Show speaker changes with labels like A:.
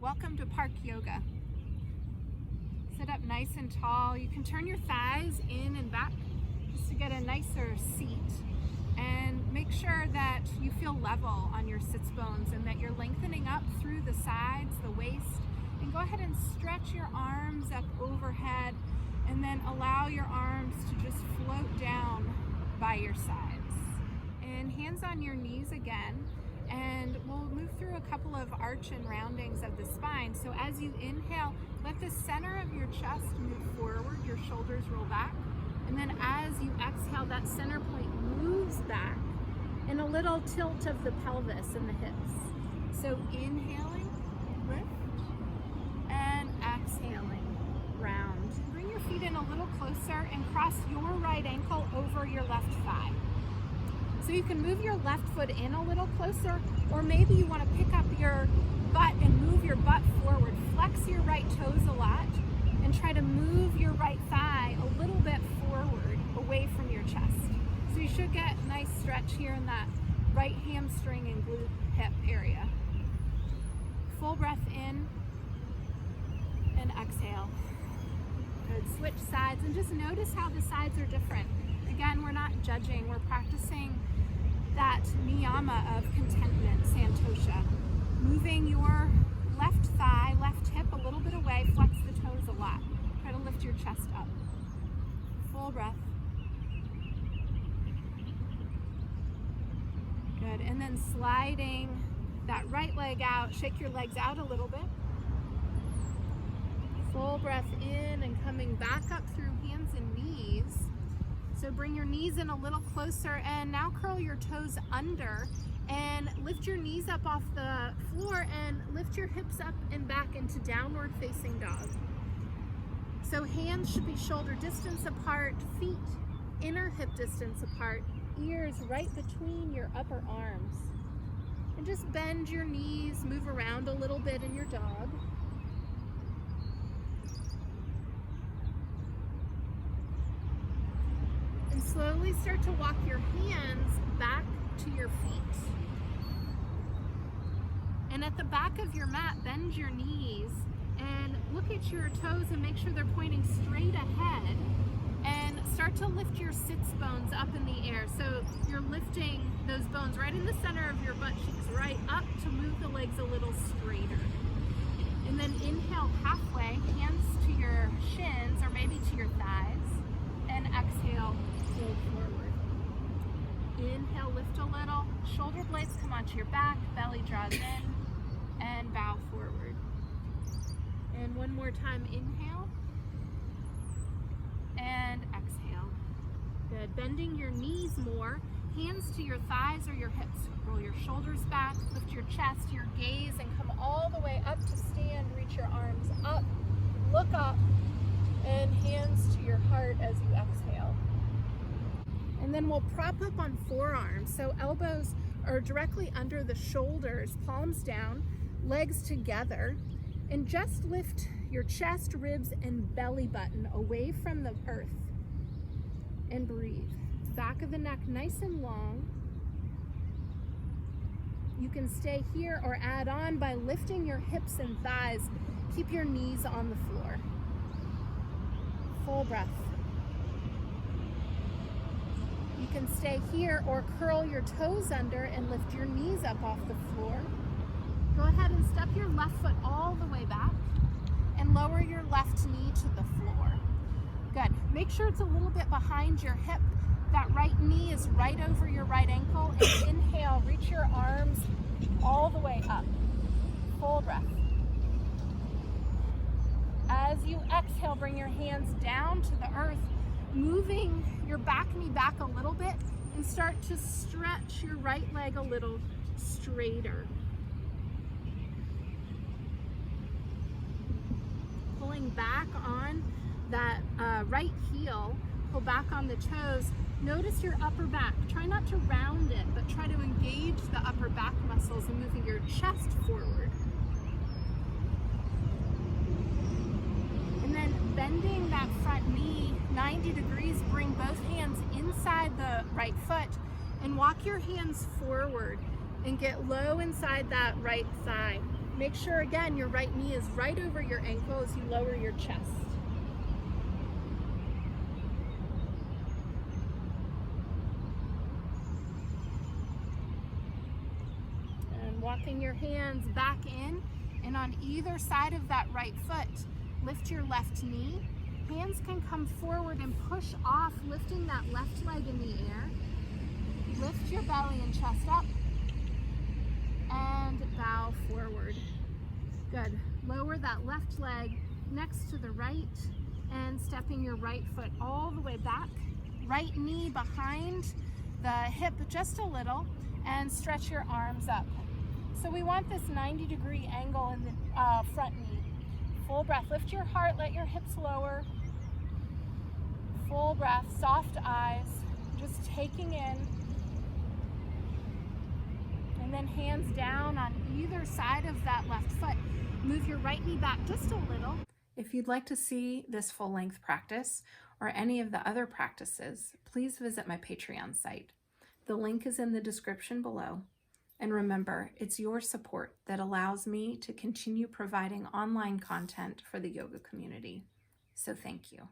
A: Welcome to Park Yoga. Sit up nice and tall. You can turn your thighs in and back just to get a nicer seat, and make sure that you feel level on your sits bones and that you're lengthening up through the sides, the waist, and go ahead and stretch your arms up overhead, and then allow your arms to just float down by your sides. And hands on your knees again, and we'll move through a couple of arch and roundings of the spine. So as you inhale, let the center of your chest move forward, your shoulders roll back, and then as you exhale, that center point moves back in a little tilt of the pelvis and the hips. So inhaling, lift, and exhaling, round. Bring your feet in a little closer and cross your right ankle over your left thigh. So you can move your left foot in a little closer, or maybe you want to pick up your butt and move your butt forward. Flex your right toes a lot and try to move your right thigh a little bit forward away from your chest. So you should get a nice stretch here in that right hamstring and glute hip area. Full breath in and exhale. Good. Switch sides and just notice how the sides are different. Again, we're not judging, we're practicing that niyama of contentment, santosha. Moving your left thigh, left hip a little bit away, flex the toes a lot. Try to lift your chest up. Full breath. Good, and then sliding that right leg out, shake your legs out a little bit. Full breath in and coming back up through hands and knees. So bring your knees in a little closer, and now curl your toes under and lift your knees up off the floor and lift your hips up and back into downward facing dog. So hands should be shoulder distance apart, feet inner hip distance apart, ears right between your upper arms. And just bend your knees, move around a little bit in your dog. And slowly start to walk your hands back to your feet. And at the back of your mat, bend your knees and look at your toes and make sure they're pointing straight ahead. And start to lift your sits bones up in the air. So you're lifting those bones right in the center of your butt cheeks, right up to move the legs a little straighter. And then inhale halfway, hands to your shins or maybe to your thighs, and exhale, fold forward. Inhale, lift a little, shoulder blades come onto your back, belly draws in, and bow forward. And one more time, inhale, and exhale. Good, bending your knees more, hands to your thighs or your hips. Roll your shoulders back, lift your chest, your gaze, and come all the way up to stand. Reach your arms up, look up, and hands to your heart as you exhale. And then we'll prop up on forearms. So elbows are directly under the shoulders, palms down, legs together, and just lift your chest, ribs, and belly button away from the earth. And breathe. Back of the neck nice and long. You can stay here or add on by lifting your hips and thighs. Keep your knees on the floor. Full breath. You can stay here or curl your toes under and lift your knees up off the floor. Go ahead and step your left foot all the way back and lower your left knee to the floor. Good. Make sure it's a little bit behind your hip. That right knee is right over your right ankle. And inhale, reach your arms all the way up. Full breath. As you exhale, bring your hands down to the earth, moving your back knee back a little bit, and start to stretch your right leg a little straighter. Pulling back on that right heel, pull back on the toes. Notice your upper back. Try not to round it, but try to engage the upper back muscles and moving your chest forward. And then bending that front knee 90 degrees, bring both hands inside the right foot and walk your hands forward and get low inside that right thigh. make sure again your right knee is right over your ankle as you lower your chest. And walking your hands back in, and on either side of that right foot, lift your left knee. Hands can come forward and push off, lifting that left leg in the air. Lift your belly and chest up and bow forward. Good. Lower that left leg next to the right and stepping your right foot all the way back. Right knee behind the hip just a little and stretch your arms up. So we want this 90-degree angle in the front knee. Full breath. Lift your heart, let your hips lower. Full breath, soft eyes, just taking in. And then hands down on either side of that left foot. Move your right knee back just a little. If you'd like to see this full-length practice or any of the other practices, please visit my Patreon site. The link is in the description below. And remember, it's your support that allows me to continue providing online content for the yoga community. So thank you.